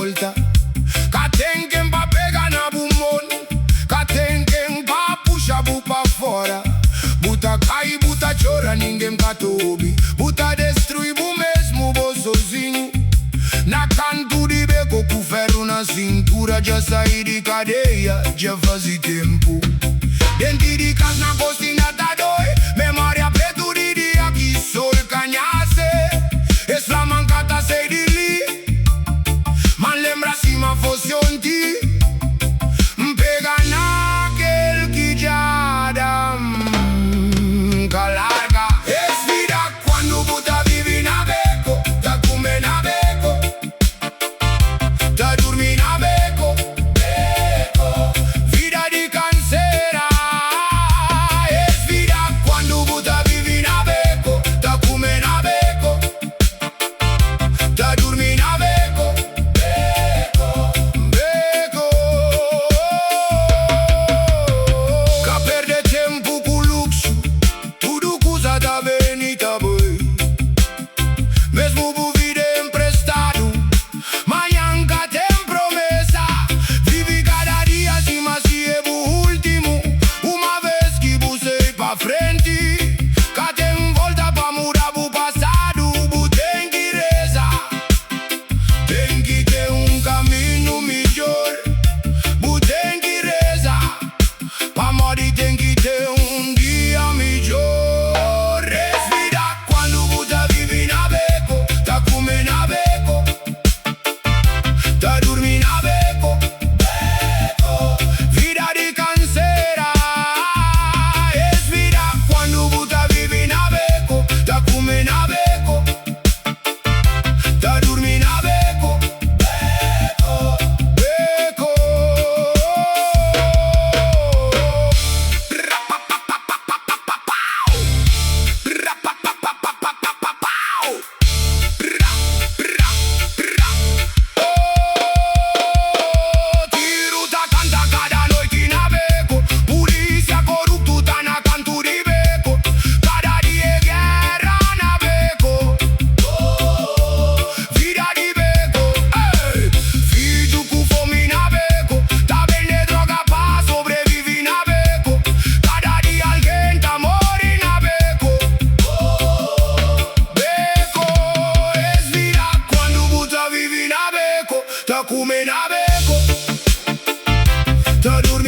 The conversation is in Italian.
volta. Catenken pa pega na bumon, catenken pa pusha bupa fora. Buta cai, buta chora, ninguém catobi. Buta destrui bu mesmo bo sozinho. Na canto di Beko com ferro na cintura. Já saí de cadeia, já fazia tempo. Dentro de casa na cozinha tá doi. Memória preto de dia que sol canhasse. Essa mancata sei de li. Man lembra se ma fosse onti. Pega naquele que já dá larga. Es vida quando buta vive na Beko. Tá come na Beko. Tá dormi na Beko. Beko. Vida di cansera. Es vida quando buta vive na Beko. Tá come na Beko. Tá dormi na Beko. Beko. Beko. Ca perde tempo cu luxo. Tudo coisa da venita boy. Mesmo bu vida emprestado. Manhã cá tem promessa. Vive cada dia assim, mas se é bu último. Uma vez que bu sei pra frente. Cá tem volta pra mudar bu passado. Bu tem que reza. Tem que ter caminho midjor. Bu tem que reza. Pamodi tem que ter dia midjor. Es vida quando buta vive na Beko. Tá come na Beko. Tá dormi na Beko. Beko. Vida di cansera. Es vida quando buta vive na Beko. Tá come na Beko. Tá dormi na Beko. Beko. Beko. Tiruta canta cada noite na Beko. Polícia corrupto tá na canto di Beko. Cada dia é guerra na Beko. Vida di Beko. Filho com fome na Beko. Tá vende droga pra sobreviver na Beko. Cada dia alguém tá morre na Beko. Beko. Es vida quando buta vive na Beko. Tá come na Beko. Tá dormi